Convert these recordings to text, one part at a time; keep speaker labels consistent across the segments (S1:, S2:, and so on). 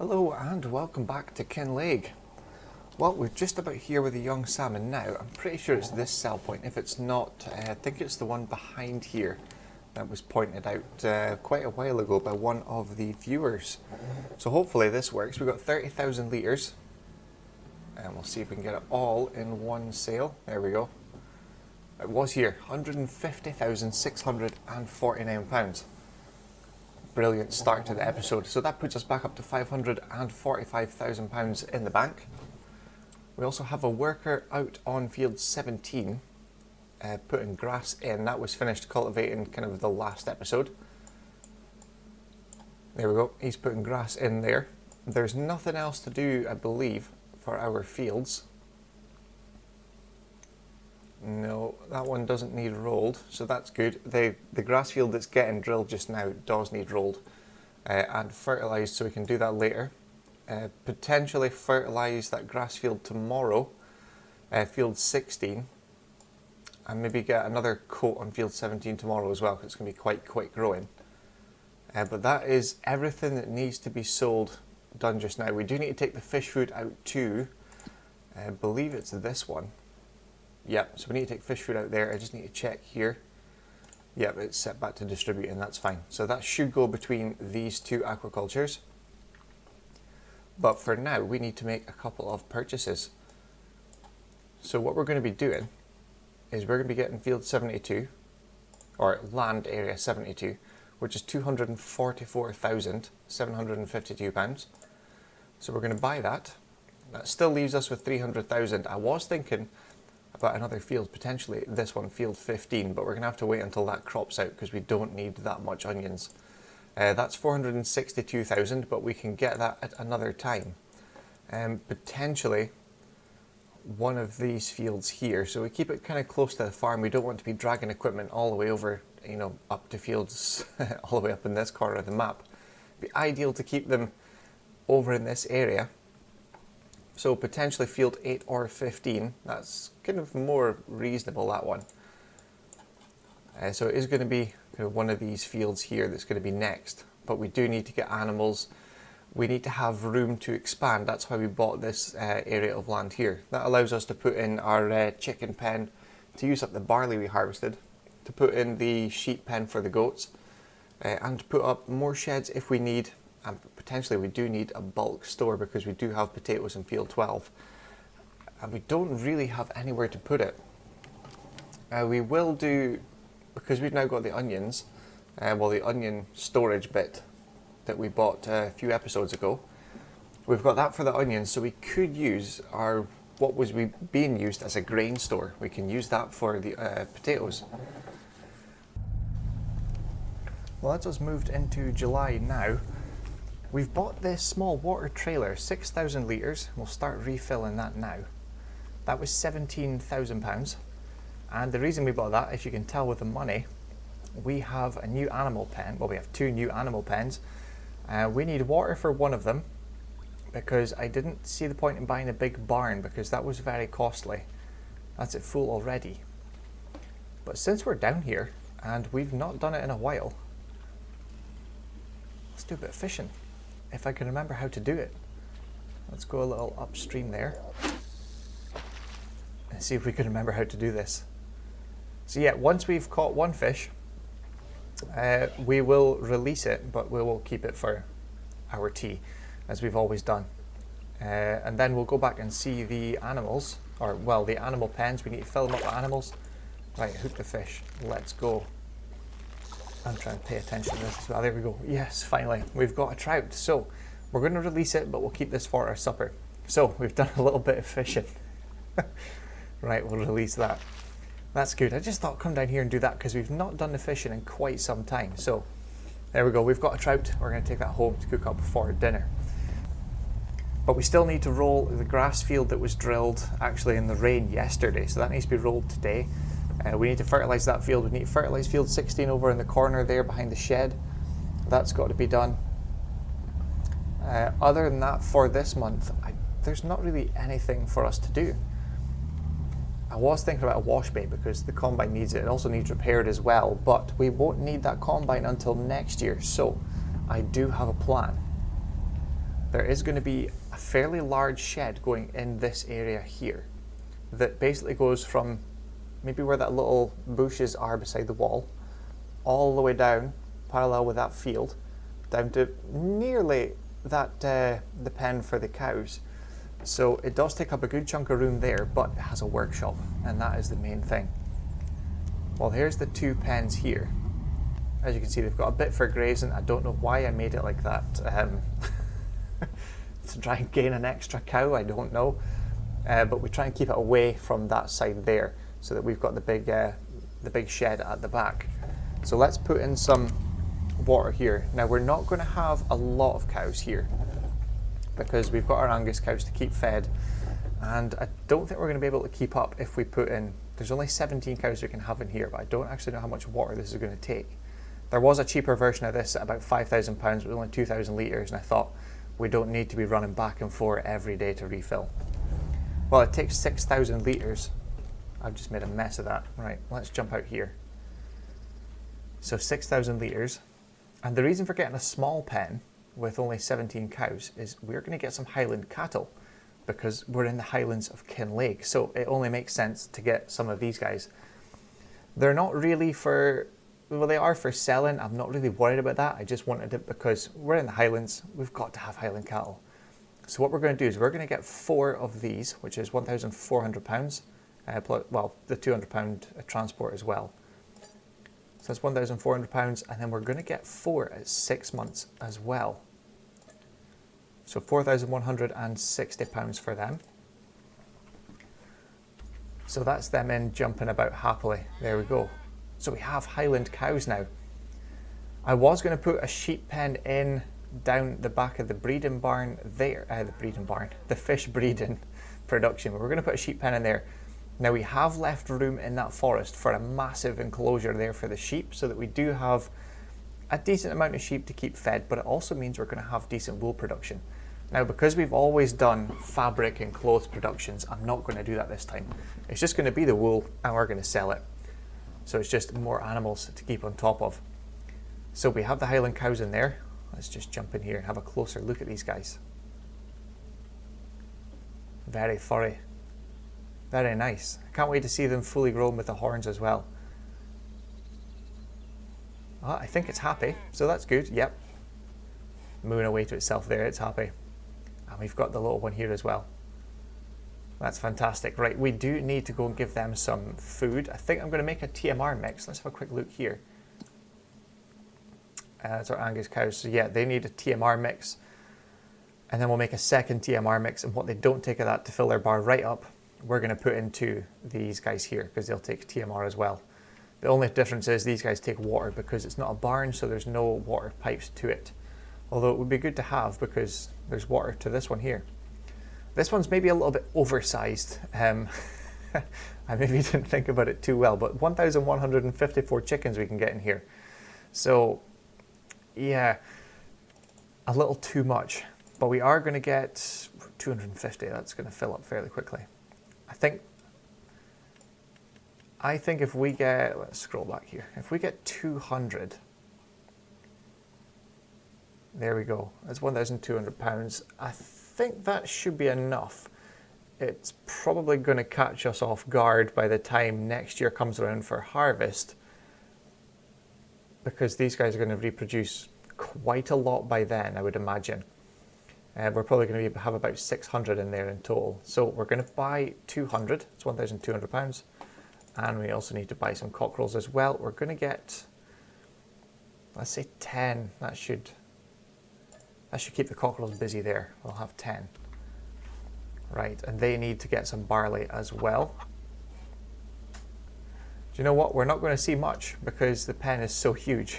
S1: Hello and welcome back to Kinlaig. Well, we're just about here with a young salmon now. I'm pretty sure it's this cell point. If it's not, I think it's the one behind here that was pointed out quite a while ago by one of the viewers. So hopefully this works. We've got 30,000 litres and we'll see if we can get it all in one sale. There we go. It was here, £150,649. Brilliant start to the episode. So that puts us back up to £545,000 in the bank. We also have a worker out on field 17 putting grass in. That was finished cultivating kind of the last episode. There we go, he's putting grass in there. There's nothing else to do, I believe, for our fields. No, that one doesn't need rolled, so that's good. The grass field that's getting drilled just now does need rolled and fertilised, so we can do that later. Potentially fertilise that grass field tomorrow, field 16, and maybe get another coat on field 17 tomorrow as well, because it's going to be quite quick growing. But that is everything that needs to be sold done just now. We do need to take the fish food out too. I believe it's this one. Yep, so we need to take fish food out there. I just need to check here. Yep, it's set back to distributing, that's fine. So that should go between these two aquacultures. But for now, we need to make a couple of purchases. So what we're going to be doing is we're going to be getting field 72, or land area 72, which is £244,752. So we're going to buy that. That still leaves us with 300,000. I was thinking about another field, potentially this one, field 15, but we're going to have to wait until that crops out because we don't need that much onions. That's 462,000, but we can get that at another time. Potentially one of these fields here, so we keep it kind of close to the farm. We don't want to be dragging equipment all the way over, you know, up to fields all the way up in this corner of the map. It'd be ideal to keep them over in this area. So potentially field 8 or 15, that's kind of more reasonable, that one. So it is going to be kind of one of these fields here that's going to be next, but we do need to get animals. We need to have room to expand. That's why we bought this area of land here. That allows us to put in our chicken pen, to use up the barley we harvested, to put in the sheep pen for the goats, and to put up more sheds if we need. And potentially we do need a bulk store because we do have potatoes in field 12 and we don't really have anywhere to put it. We will do, because we've now got the onions, well, the onion storage bit that we bought a few episodes ago, we've got that for the onions, so we could use our, what was being used as a grain store, we can use that for the potatoes. Well, that's us moved into July now. We've bought this small water trailer, 6,000 litres. We'll start refilling that now. That was £17,000. And the reason we bought that, if you can tell with the money, we have a new animal pen. Well, we have two new animal pens. We need water for one of them because I didn't see the point in buying a big barn because that was very costly. That's it full already. But since we're down here and we've not done it in a while, let's do a bit of fishing. If I can remember how to do it. Let's go a little upstream there and see if we can remember how to do this. So yeah, once we've caught one fish, we will release it, but we will keep it for our tea, as we've always done. And then we'll go back and see the animals, or well, the animal pens. We need to fill them up with animals. Right, hook the fish, let's go. I'm trying to pay attention to this as well. There we go. Yes, finally, we've got a trout. So we're going to release it, but we'll keep this for our supper. So we've done a little bit of fishing. Right, we'll release that. That's good. I just thought come down here and do that because we've not done the fishing in quite some time. So there we go. We've got a trout. We're going to take that home to cook up for dinner. But we still need to roll the grass field that was drilled actually in the rain yesterday. So that needs to be rolled today. We need to fertilise that field. We need to fertilise field 16 over in the corner there behind the shed. That's got to be done. Other than that, for this month, there's not really anything for us to do. I was thinking about a wash bay because the combine needs it. It also needs repaired as well, but we won't need that combine until next year. So I do have a plan. there is going to be a fairly large shed going in this area here that basically goes from maybe where that little bushes are beside the wall all the way down parallel with that field down to nearly that the pen for the cows. So it does take up a good chunk of room there, but it has a workshop, and that is the main thing. Well, here's the two pens here. As you can see, they've got a bit for grazing. I don't know why I made it like that. To try and gain an extra cow, I don't know. But we try and keep it away from that side there, so that we've got the big shed at the back. So let's put in some water here. Now we're not going to have a lot of cows here because we've got our Angus cows to keep fed, and I don't think we're going to be able to keep up if we put in, there's only 17 cows we can have in here, but I don't actually know how much water this is going to take. There was a cheaper version of this at about £5,000 with only 2,000 litres, and I thought we don't need to be running back and forth every day to refill. Well, it takes 6,000 litres. I've just made a mess of that. Right, let's jump out here. So 6,000 litres. And the reason for getting a small pen with only 17 cows is we're going to get some Highland cattle because we're in the Highlands of Kinlaig. So it only makes sense to get some of these guys. They're not really for, well, they are for selling. I'm not really worried about that. I just wanted it because we're in the Highlands. We've got to have Highland cattle. So what we're going to do is we're going to get 4 of these, which is £1,400, well, the £200 transport as well. So that's £1,400, and then we're going to get 4 at 6 months as well. So £4,160 for them. So that's them in jumping about happily. There we go. So we have Highland cows now. I was going to put a sheep pen in down the back of the breeding barn there, the fish breeding production. We're going to put a sheep pen in there. Now we have left room in that forest for a massive enclosure there for the sheep, so that we do have a decent amount of sheep to keep fed, but it also means we're going to have decent wool production. Now, because we've always done fabric and clothes productions, I'm not going to do that this time. It's just going to be the wool and we're going to sell it. So it's just more animals to keep on top of. So we have the Highland cows in there. Let's just jump in here and have a closer look at these guys. Very furry. Very nice. I can't wait to see them fully grown with the horns as well. Oh, I think it's happy, so that's good. Yep. Moving away to itself there, it's happy. And we've got the little one here as well. That's fantastic. Right, we do need to go and give them some food. I think I'm going to make a TMR mix. Let's have a quick look here. That's our Angus cows. So yeah, they need a TMR mix. And then we'll make a second TMR mix. And what they don't take of that to fill their bar right up, we're going to put into these guys here because they'll take TMR as well. The only difference is these guys take water because it's not a barn, so there's no water pipes to it. Although it would be good to have because there's water to this one here. This one's maybe a little bit oversized. I maybe didn't think about it too well, but 1,154 chickens we can get in here. So yeah, a little too much, but we are going to get 250. That's going to fill up fairly quickly. I think if we get, let's scroll back here. If we get 200, there we go. That's £1,200. I think that should be enough. It's probably going to catch us off guard by the time next year comes around for harvest, because these guys are going to reproduce quite a lot by then, I would imagine. We're probably going to have about 600 in there in total. So we're going to buy 200, it's £1,200. And we also need to buy some cockerels as well. We're going to get, let's say 10. That should keep the cockerels busy there. We'll have 10. Right, and they need to get some barley as well. Do you know what? We're not going to see much because the pen is so huge.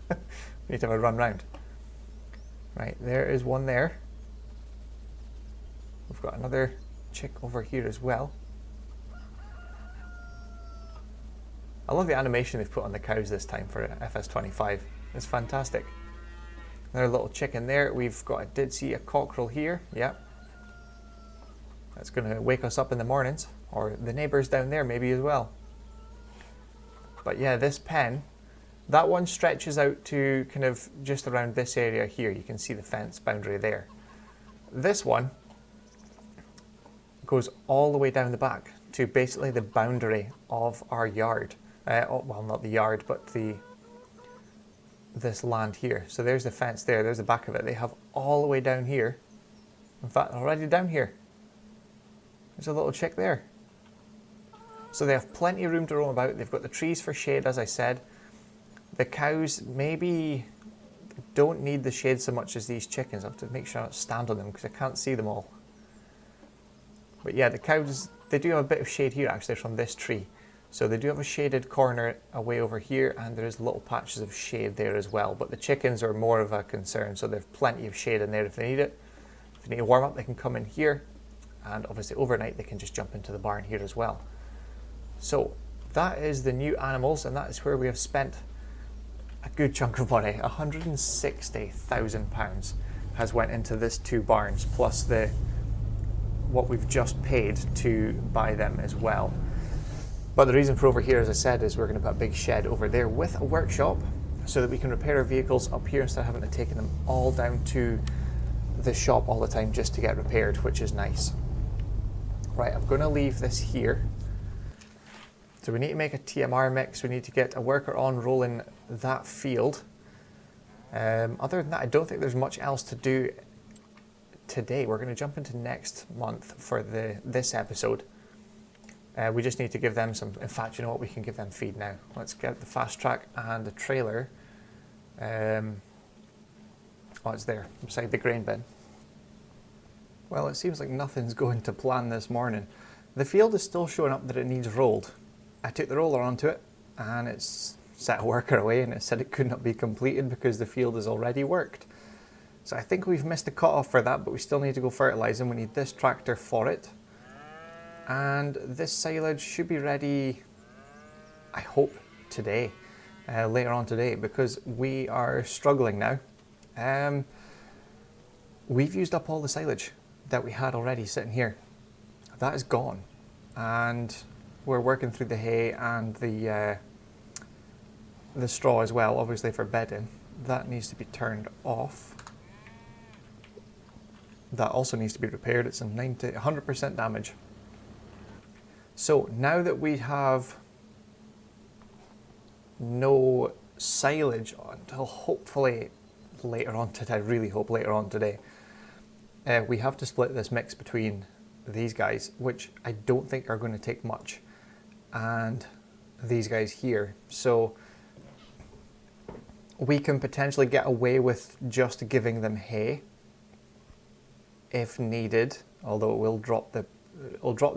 S1: We need to have a run round. Right, there is one there. We've got another chick over here as well. I love the animation they've put on the cows this time for FS25. It's fantastic. Another little chicken there. I did see a cockerel here. Yeah. That's going to wake us up in the mornings. Or the neighbours down there maybe as well. But yeah, this pen, That one stretches out to kind of just around this area here. You can see the fence boundary there. This one goes all the way down the back to basically the boundary of our yard. Well, not the yard, but this land here. So there's the fence there, there's the back of it. They have all the way down here. In fact, already down here. There's a little chick there. So they have plenty of room to roam about. They've got the trees for shade, as I said. The cows maybe don't need the shade so much as these chickens. I have to make sure I don't stand on them because I can't see them all. But yeah, the cows, they do have a bit of shade here actually from this tree. So they do have a shaded corner away over here, and there is little patches of shade there as well. But the chickens are more of a concern, so they have plenty of shade in there if they need it. If they need to warm up, they can come in here. And obviously overnight, they can just jump into the barn here as well. So that is the new animals, and that is where we have spent a good chunk of money. £160,000 has went into this 2 barns, plus what we've just paid to buy them as well. But the reason for over here, as I said, is we're going to put a big shed over there with a workshop so that we can repair our vehicles up here instead of having to take them all down to the shop all the time just to get repaired, which is nice. Right, I'm going to leave this here. So we need to make a TMR mix. We need to get a worker on rolling that field. Other than that, I don't think there's much else to do today. We're going to jump into next month for this episode. We just need to give them some, in fact, you know what, we can give them feed now. Let's get the fast track and the trailer. Oh, it's there, beside the grain bin. Well, it seems like nothing's going to plan this morning. The field is still showing up that it needs rolled. I took the roller onto it and it's set a worker away and it said it could not be completed because the field is already worked. So I think we've missed the cutoff for that, but we still need to go fertilising. We need this tractor for it. And this silage should be ready, I hope, today, later on today, because we are struggling now. We've used up all the silage that we had already sitting here. That is gone. And we're working through the hay and the straw as well, obviously for bedding. That needs to be turned off. That also needs to be repaired. It's a 100% damage. So now that we have no silage until hopefully later on today, I really hope later on today, we have to split this mix between these guys, which I don't think are going to take much, and these guys here. So we can potentially get away with just giving them hay if needed, although it will drop the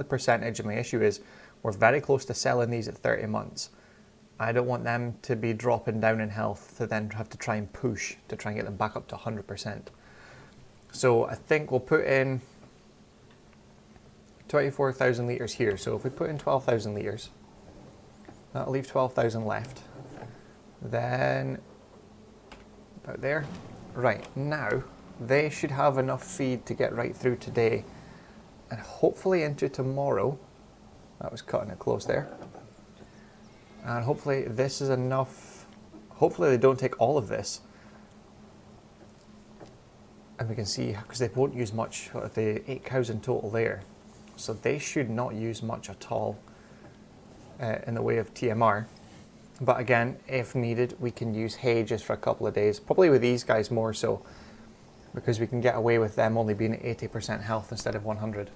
S1: percentage, and my issue is we're very close to selling these at 30 months. I don't want them to be dropping down in health to then have to try and push to try and get them back up to 100%. So I think we'll put in 24,000 litres here. So if we put in 12,000 litres, that'll leave 12,000 left. Then about there. Right, now they should have enough feed to get right through today and hopefully into tomorrow. That was cutting it close there. And hopefully this is enough. Hopefully they don't take all of this. And we can see, because they won't use much, the 8 cows in total there. So they should not use much at all in the way of TMR. But again, if needed, we can use hay just for a couple of days. Probably with these guys more so, because we can get away with them only being at 80% health instead of 100.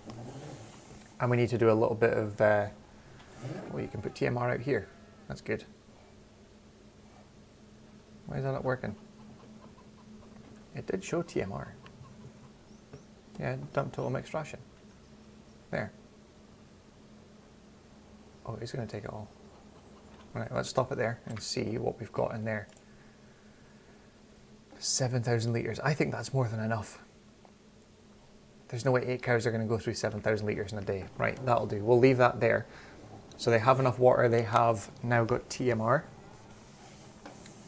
S1: And we need to do a little bit of, well, you can put TMR out here. That's good. Why is that not working? It did show TMR. Yeah, dump total mixed ration. There. Oh, it's going to take it all. Right, let's stop it there and see what we've got in there. 7,000 litres. I think that's more than enough. There's no way 8 cows are going to go through 7,000 litres in a day. Right, that'll do. We'll leave that there. So they have enough water. They have now got TMR.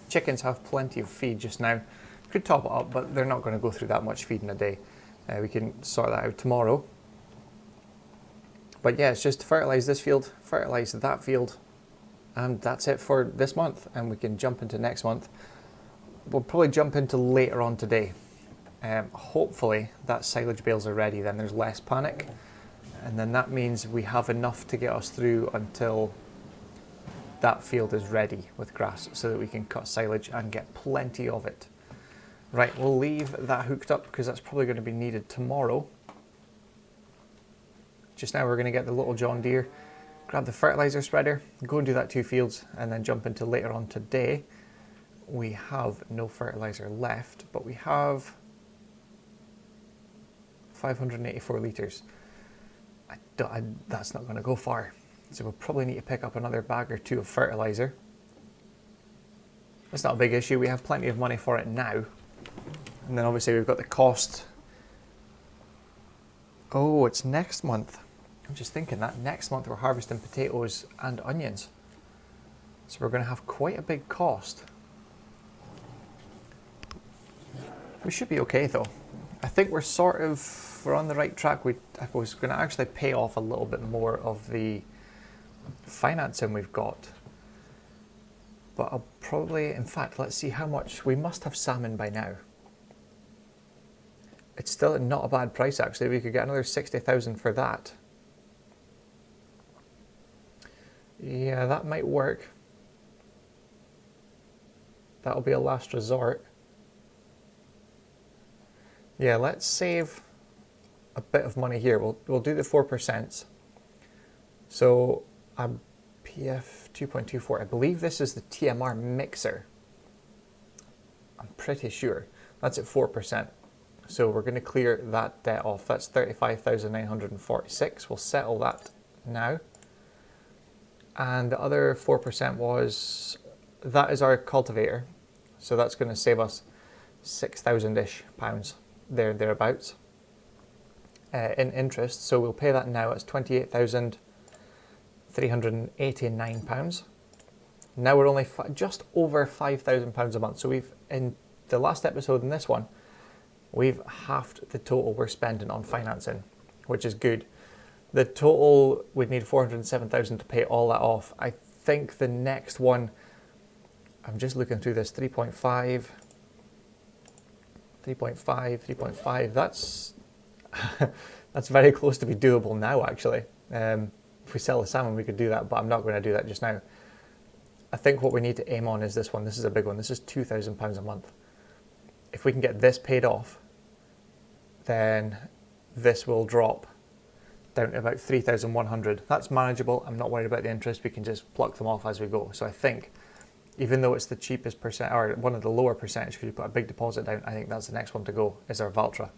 S1: Chickens have plenty of feed just now. Could top it up, but they're not going to go through that much feed in a day. We can sort that out tomorrow. But yeah, it's just to fertilise this field, fertilise that field, And that's it for this month, and we can jump into next month. We'll probably jump into later on today. Hopefully that silage bales are ready, then there's less panic, and then that means we have enough to get us through until that field is ready with grass so that we can cut silage and get plenty of it. Right, we'll leave that hooked up because that's probably going to be needed tomorrow. Just now we're going to get the little John Deere, grab the fertilizer spreader, go and do that 2 fields, and then jump into later on today. We have no fertilizer left, but we have 584 litres. That's not going to go far. So we'll probably need to pick up another bag or 2 of fertilizer. It's not a big issue, we have plenty of money for it now. And then obviously we've got the cost. Oh, it's next month. I'm just thinking that next month we're harvesting potatoes and onions. So we're going to have quite a big cost. We should be okay though. I think we're on the right track. I was going to actually pay off a little bit more of the financing we've got. But I'll probably, in fact, let's see how much. We must have salmon by now. It's still not a bad price actually. We could get another 60,000 for that. Yeah, that might work. That'll be a last resort. Yeah, let's save a bit of money here. We'll do the 4%. So PF 2.24. I believe this is the TMR mixer. I'm pretty sure that's at 4%. So we're going to clear that debt off. That's 35,946. We'll settle that now. And the other 4% that is our cultivator. So that's going to save us 6,000-ish pounds thereabouts in interest. So we'll pay that now. It's 28,389 pounds. Now we're only just over 5,000 pounds a month. So we've, in the last episode and this one, we've halved the total we're spending on financing, which is good. The total, we'd need 407,000 to pay all that off. I think the next one, I'm just looking through this, 3.5, that's that's very close to be doable now actually. If we sell the salmon we could do that, but I'm not going to do that just now. I think what we need to aim on is this one. This is a big one. This is £2,000 a month. If we can get this paid off, then this will drop down to about 3,100. That's manageable. I'm not worried about the interest. We can just pluck them off as we go. So I think, even though it's the cheapest percent, or one of the lower percentage, because you put a big deposit down, I think that's the next one to go, is our Valtra.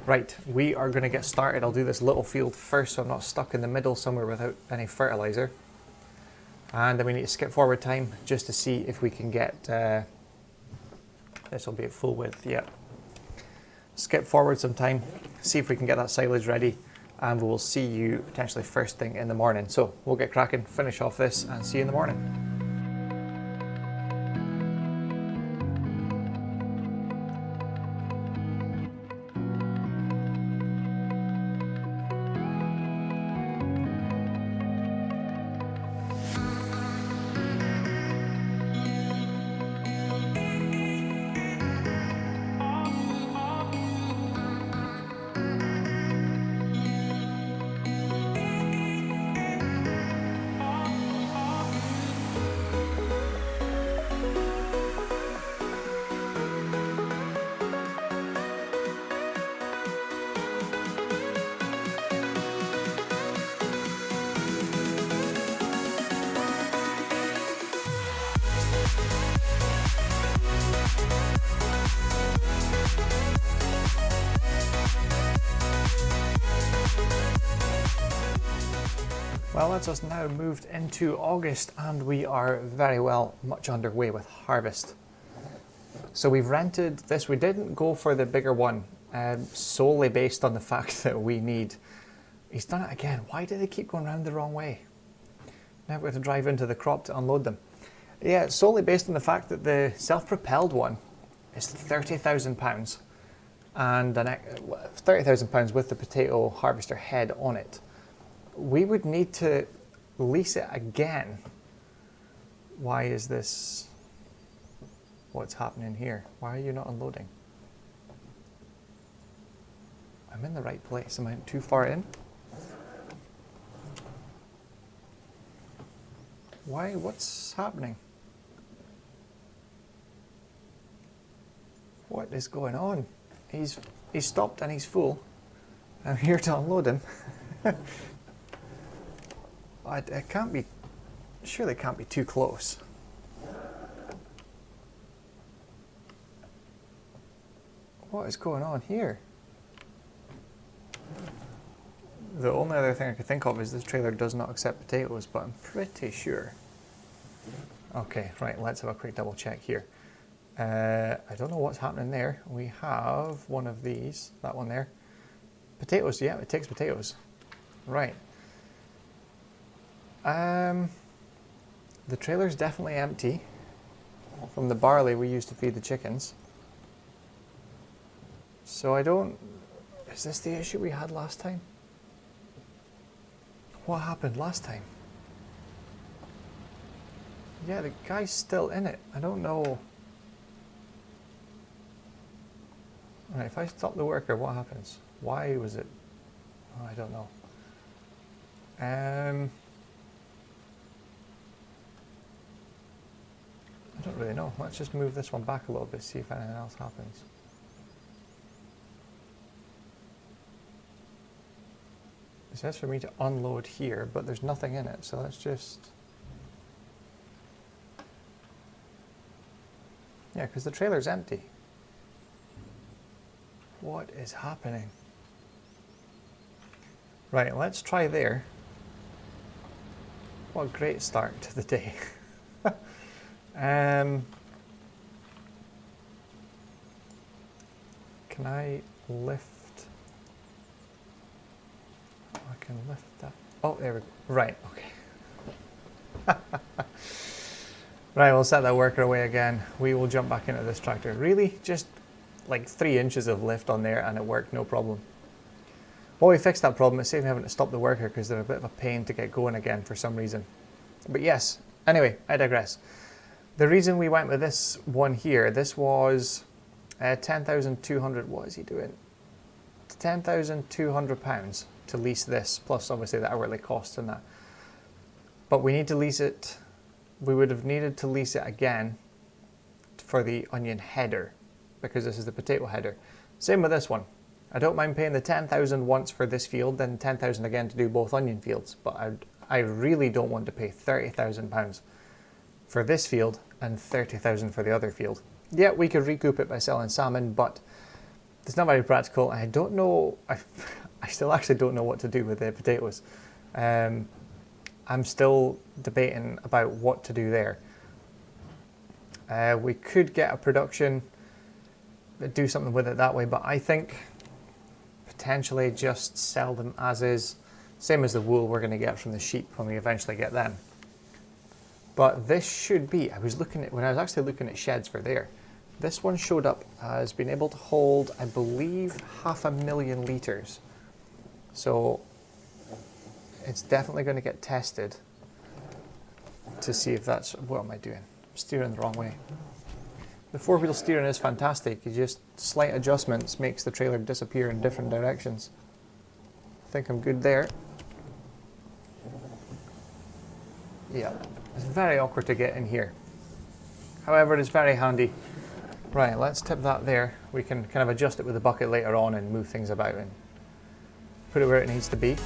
S1: Right, we are going to get started. I'll do this little field first so I'm not stuck in the middle somewhere without any fertilizer. And then we need to skip forward time just to see if we can get, this will be at full width, yeah. Skip forward some time, see if we can get that silage ready, and we will see you potentially first thing in the morning. So we'll get cracking, finish off this, and see you in the morning. Well, that's us now moved into August and we are very well much underway with harvest. So we've rented this. We didn't go for the bigger one solely based on the fact that we need, he's done it again. Why do they keep going around the wrong way? Now we have to drive into the crop to unload them. Yeah, it's solely based on the fact that the self-propelled one is £30,000 and £30,000 with the potato harvester head on it. We would need to lease it again Why is this? What's happening here? Why are you not unloading? I'm in the right place. Am I too far in? Why? What's happening? What is going on? He's stopped and he's full. I'm here to unload him. It can't be, surely it can't be too close. What is going on here? The only other thing I could think of is this trailer does not accept potatoes, but I'm pretty sure. Okay, right, let's have a quick double check here. I don't know what's happening there. We have one of these, that one there. Potatoes, yeah, it takes potatoes. Right. The trailer's definitely empty from the barley we used to feed the chickens. So I don't... Is this the issue we had last time? What happened last time? Yeah, the guy's still in it. I don't know. Alright, if I stop the worker, what happens? Why was it... Oh, I don't know. I don't really know. Let's just move this one back a little bit, see if anything else happens. It says for me to unload here, but there's nothing in it, so let's just... Yeah, because the trailer's empty. What is happening? Right, let's try there. What a great start to the day. Can I lift? Oh, I can lift that. Oh, there we go. Right, okay. Right, we'll set that worker away again. We will jump back into this tractor. Really? Just like 3 inches of lift on there and it worked, no problem. Well, we fixed that problem. It saved me having to stop the worker because they're a bit of a pain to get going again for some reason. But yes, anyway, I digress. The reason we went with this one here, this was 10,200, what is he doing? £10,200 to lease this, plus obviously the hourly costs and that. But we need to lease it, we would have needed to lease it again for the onion header, because this is the potato header. Same with this one. I don't mind paying the 10,000 once for this field, then 10,000 again to do both onion fields, but I really don't want to pay £30,000 for this field and 30,000 for the other field. Yeah, we could recoup it by selling salmon, but it's not very practical. I don't know, I still actually don't know what to do with the potatoes. I'm still debating about what to do there. We could get a production, do something with it that way, but I think potentially just sell them as is, same as the wool we're going to get from the sheep when we eventually get them. But this should be, when I was actually looking at sheds for there, this one showed up as being able to hold, I believe, 500,000 litres. So it's definitely going to get tested to see if that's, what am I doing? I'm steering the wrong way. The four-wheel steering is fantastic. You just, slight adjustments makes the trailer disappear in different directions. I think I'm good there. Yeah, it's very awkward to get in here. However, it is very handy. Right, let's tip that there. We can kind of adjust it with the bucket later on and move things about and put it where it needs to be.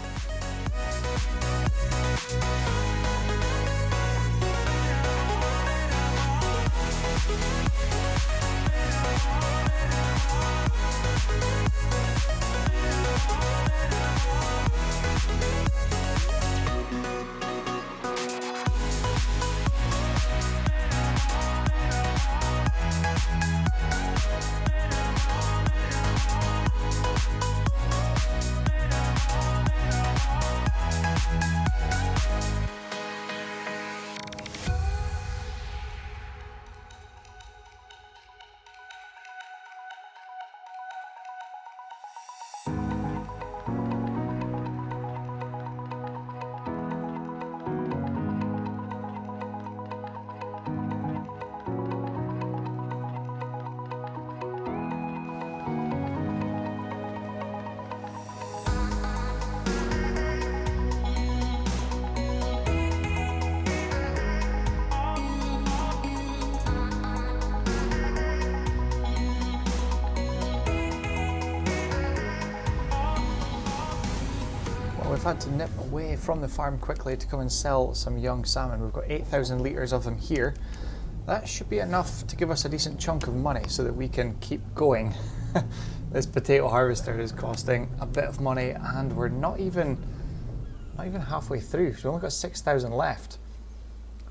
S1: we've had to nip away from the farm quickly to come and sell some young salmon. We've got 8,000 litres of them here. That should be enough to give us a decent chunk of money so that we can keep going. This potato harvester is costing a bit of money, and we're not even halfway through. So we've only got 6,000 left.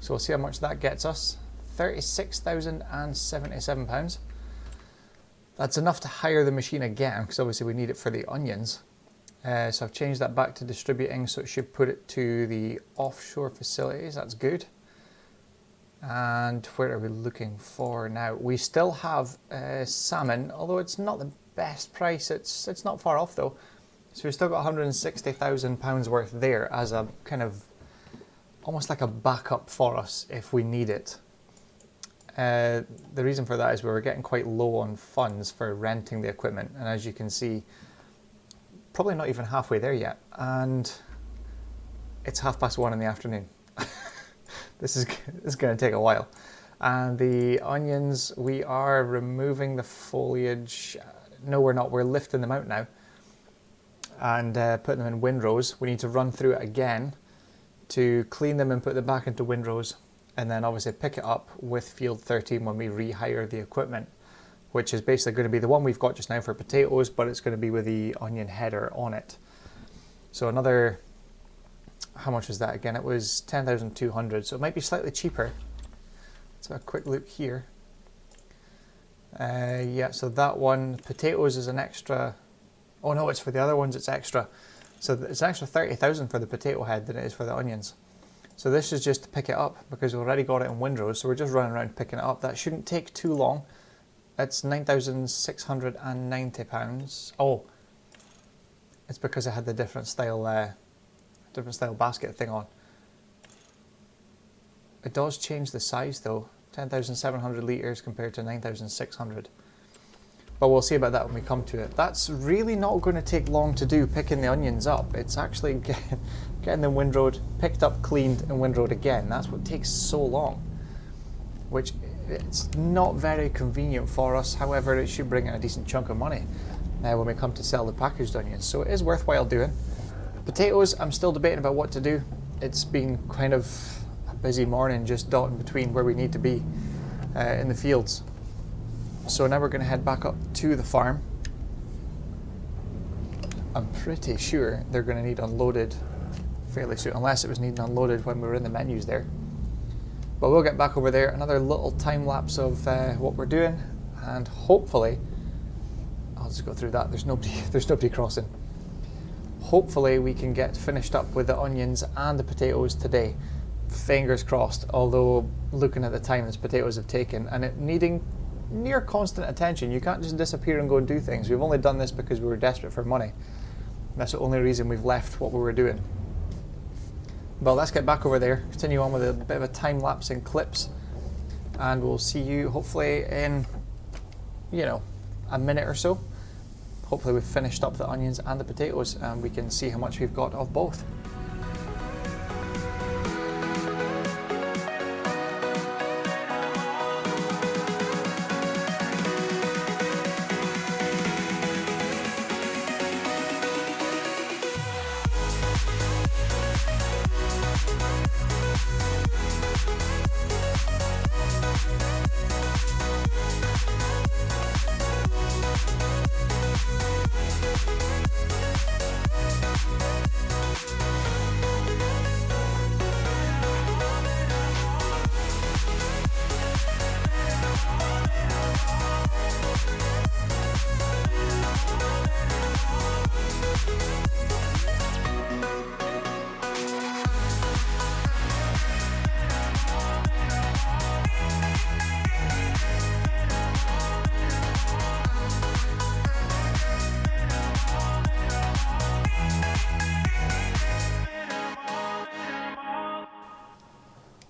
S1: So we'll see how much that gets us. £36,077. That's enough to hire the machine again, because obviously we need it for the onions. So I've changed that back to distributing, so it should put it to the offshore facilities. That's good. And where are we looking for now? We still have salmon, although it's not the best price. It's not far off though. So we've still got £160,000 worth there as a kind of almost like a backup for us if we need it. The reason for that is we were getting quite low on funds for renting the equipment, and as you can see, probably not even halfway there yet, and it's 1:30 in the afternoon. This is going to take a while. And the onions, we are removing the foliage. No, we're not. We're lifting them out now and putting them in windrows. We need to run through it again to clean them and put them back into windrows, and then obviously pick it up with field 13 when we rehire the equipment, which is basically going to be the one we've got just now for potatoes, but it's going to be with the onion header on it. So another, how much was that again? It was 10,200, so it might be slightly cheaper. Let's have a quick look here. Yeah, so that one, potatoes is an extra, oh no, it's for the other ones, it's extra. So it's an extra 30,000 for the potato head than it is for the onions. So this is just to pick it up because we've already got it in windrows, so we're just running around picking it up. That shouldn't take too long. It's £9,690. Oh, it's because I had the different style basket thing on. It does change the size though, 10,700 litres compared to 9,600. But we'll see about that when we come to it. That's really not going to take long to do, picking the onions up. It's actually getting them windrowed, picked up, cleaned and windrowed again. That's what takes so long, which it's not very convenient for us. However, it should bring in a decent chunk of money when we come to sell the packaged onions. So it is worthwhile doing. Potatoes, I'm still debating about what to do. It's been kind of a busy morning, just dotting between where we need to be in the fields. So now we're going to head back up to the farm. I'm pretty sure they're going to need unloaded fairly soon, unless it was needing unloaded when we were in the menus there. But we'll get back over there, another little time lapse of what we're doing, and hopefully, I'll just go through that, there's nobody crossing. Hopefully we can get finished up with the onions and the potatoes today. Fingers crossed, although looking at the time these potatoes have taken, and it needing near constant attention. You can't just disappear and go and do things. We've only done this because we were desperate for money. That's the only reason we've left what we were doing. But let's get back over there, continue on with a bit of a time lapse in clips, and we'll see you hopefully in, you know, a minute or so. Hopefully we've finished up the onions and the potatoes and we can see how much we've got of both.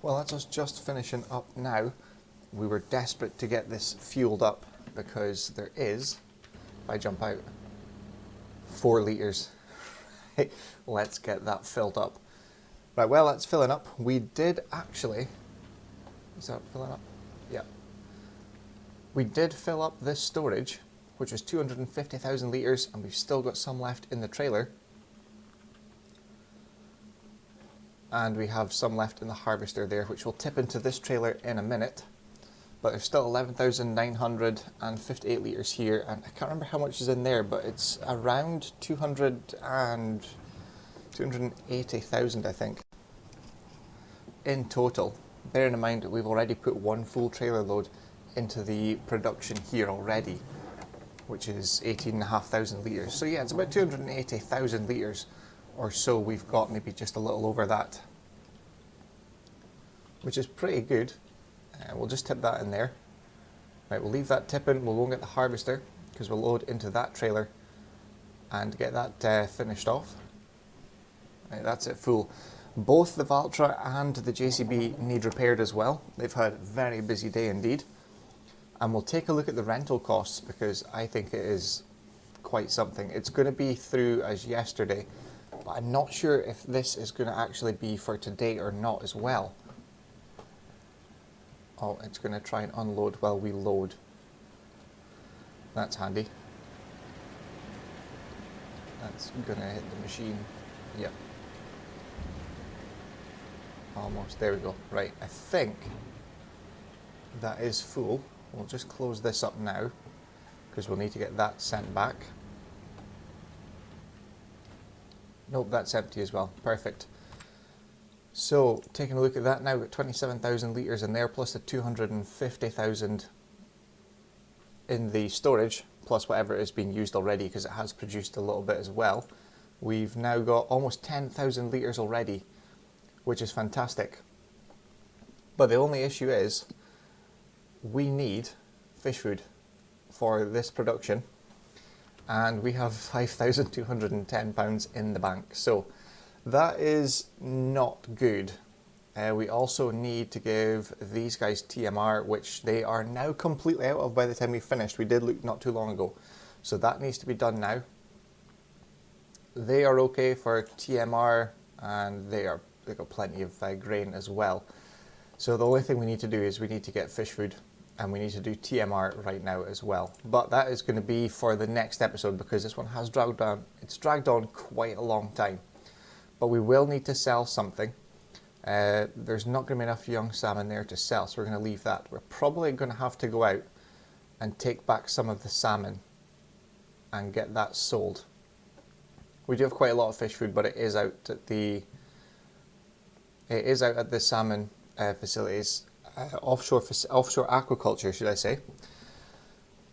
S1: Well, that's us just finishing up now. We were desperate to get this fueled up because there is, if I jump out, 4 litres. Let's get that filled up. Right, well, that's filling up. We did actually, is that filling up? Yeah. We did fill up this storage, which was 250,000 litres, and we've still got some left in the trailer. and we have some left in the harvester there, which will tip into this trailer in a minute. But there's still 11,958 litres here, and I can't remember how much is in there, but it's around 280,000, I think, in total. Bearing in mind that we've already put one full trailer load into the production here already, which is 18,500 litres. So yeah, it's about 280,000 litres or so we've got, maybe just a little over that, which is pretty good. We'll just tip that in there. Right, we'll leave that tipping. We'll go and get the harvester because we'll load into that trailer and get that finished off. Right, that's it full. Both the Valtra and the JCB need repaired as well. They've had a very busy day indeed. And we'll take a look at the rental costs because I think it is quite something. It's going to be through as yesterday, but I'm not sure if this is going to actually be for today or not as well. Oh, it's going to try and unload while we load. That's handy. That's going to hit the machine. Yep. Almost. There we go. Right, I think that is full. We'll just close this up now because we'll need to get that sent back. Nope, that's empty as well. Perfect. So, taking a look at that now, we've got 27,000 litres in there, plus the 250,000 in the storage, plus whatever is being used already, because it has produced a little bit as well. We've now got almost 10,000 litres already, which is fantastic. But the only issue is, we need fish food for this production, and we have £5,210 in the bank. So, that is not good. We also need to give these guys TMR, which they are now completely out of by the time we finished. We did look not too long ago. So that needs to be done now. They are okay for TMR, and they've got plenty of grain as well. So the only thing we need to do is we need to get fish food, and we need to do TMR right now as well. But that is going to be for the next episode because this one has dragged on. It's dragged on quite a long time. But we will need to sell something. There's not going to be enough young salmon there to sell, so we're going to leave that. We're probably going to have to go out and take back some of the salmon and get that sold. We do have quite a lot of fish food, but it is out at the salmon facilities, offshore aquaculture, should I say.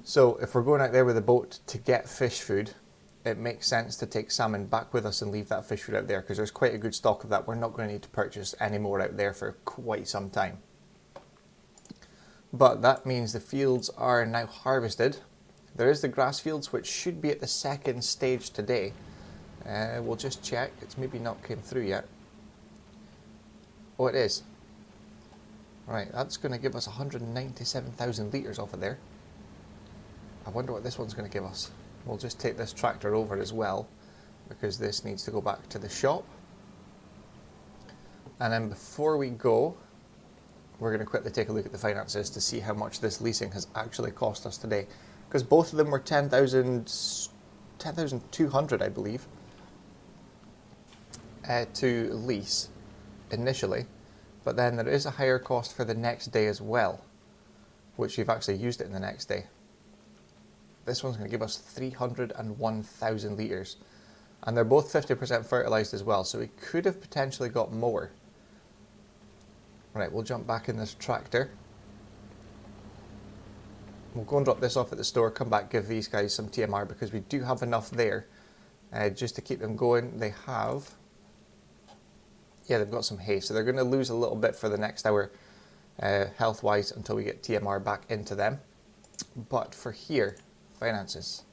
S1: So if we're going out there with a boat to get fish food, it makes sense to take salmon back with us and leave that fish food out there because there's quite a good stock of that. We're not going to need to purchase any more out there for quite some time. But that means the fields are now harvested. There is the grass fields, which should be at the second stage today. We'll just check. It's maybe not came through yet. Oh, it is. Right, that's going to give us 197,000 litres off of there. I wonder what this one's going to give us. We'll just take this tractor over as well because this needs to go back to the shop. And then before we go, we're going to quickly take a look at the finances to see how much this leasing has actually cost us today. Because both of them were 10,200, I believe, to lease initially. But then there is a higher cost for the next day as well, which we've actually used it in the next day. This one's going to give us 301,000 litres. And they're both 50% fertilised as well, so we could have potentially got more. Right, we'll jump back in this tractor. We'll go and drop this off at the store, come back, give these guys some TMR because we do have enough there just to keep them going. They have, yeah, they've got some hay, so they're going to lose a little bit for the next hour health-wise until we get TMR back into them. But for here, finances,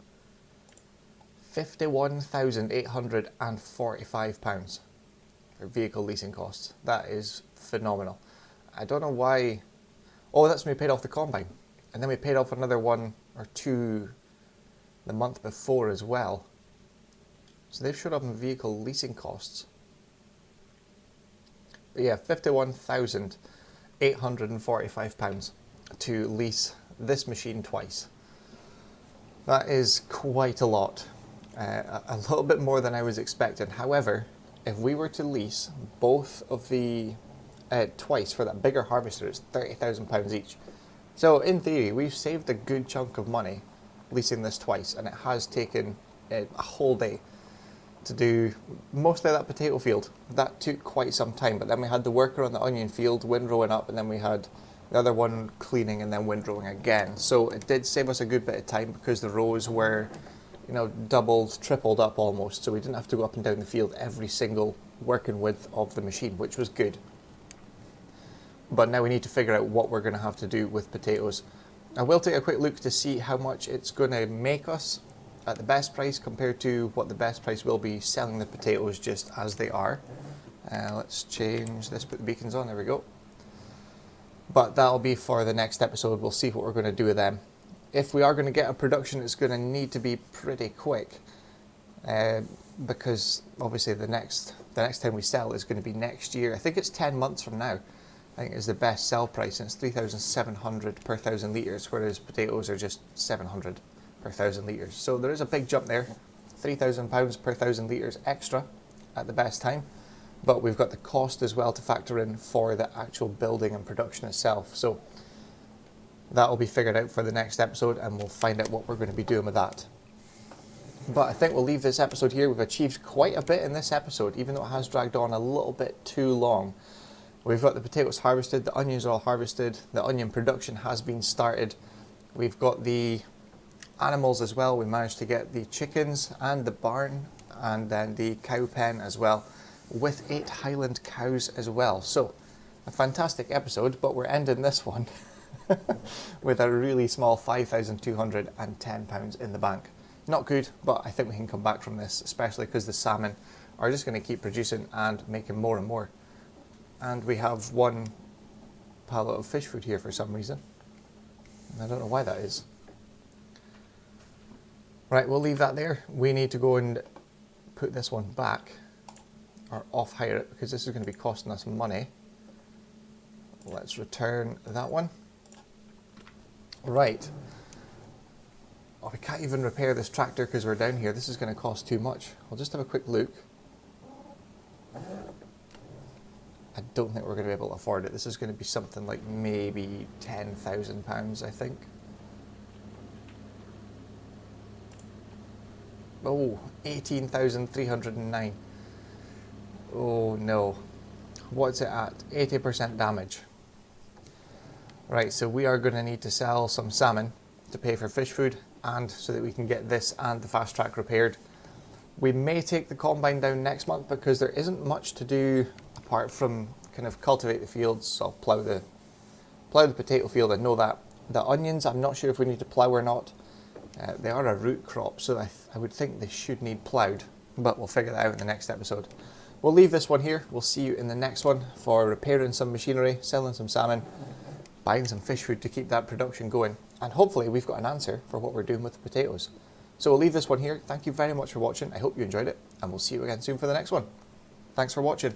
S1: £51,845 for vehicle leasing costs. That is phenomenal. I don't know why. Oh, that's when we paid off the combine, and then we paid off another one or two the month before as well. So they've showed up in vehicle leasing costs. But yeah, £51,845 to lease this machine twice. That is quite a lot. A little bit more than I was expecting. However, if we were to lease both of the, twice for that bigger harvester, it's £30,000 each. So in theory, we've saved a good chunk of money leasing this twice, and it has taken a whole day to do mostly that potato field. That took quite some time, but then we had the worker on the onion field windrowing up, and then we had the other one cleaning and then windrowing again. So it did save us a good bit of time because the rows were, you know, doubled, tripled up almost, so we didn't have to go up and down the field every single working width of the machine, which was good. But now we need to figure out what we're going to have to do with potatoes. I will take a quick look to see how much it's going to make us at the best price compared to what the best price will be selling the potatoes just as they are. Let's change this, put the beacons on, there we go. But that'll be for the next episode. We'll see what we're going to do with them. If we are going to get a production, it's going to need to be pretty quick, because obviously the next time we sell is going to be next year. I think it's 10 months from now. I think is the best sell price, and it's 3,700 per 1,000 litres, whereas potatoes are just 700 per 1,000 litres. So there is a big jump there, £3,000 per 1,000 litres extra at the best time. But we've got the cost as well to factor in for the actual building and production itself. So that will be figured out for the next episode, and we'll find out what we're going to be doing with that. But I think we'll leave this episode here. We've achieved quite a bit in this episode, even though it has dragged on a little bit too long. We've got the potatoes harvested, the onions are all harvested, the onion production has been started. We've got the animals as well. We managed to get the chickens and the barn, and then the cow pen as well, with 8 Highland cows as well. So a fantastic episode, but we're ending this one with a really small £5,210 in the bank. Not good, but I think we can come back from this, especially because the salmon are just going to keep producing and making more and more. And we have one pallet of fish food here for some reason. I don't know why that is. Right, we'll leave that there. We need to go and put this one back, or off hire it, because this is going to be costing us money. Let's return that one. Right. Oh, we can't even repair this tractor because we're down here. This is going to cost too much. I'll just have a quick look. I don't think we're going to be able to afford it. This is going to be something like maybe £10,000, I think. Oh, 18,309. Oh no. What's it at? 80% damage. Right, so we are going to need to sell some salmon to pay for fish food, and so that we can get this and the fast track repaired. We may take the combine down next month because there isn't much to do apart from kind of cultivate the fields. So I'll plough the potato field, I know that. The onions, I'm not sure if we need to plough or not. They are a root crop, so I would think they should need ploughed, but we'll figure that out in the next episode. We'll leave this one here. We'll see you in the next one for repairing some machinery, selling some salmon, buying some fish food to keep that production going, and hopefully we've got an answer for what we're doing with the potatoes. So we'll leave this one here. Thank you very much for watching. I hope you enjoyed it, and we'll see you again soon for the next one. Thanks for watching.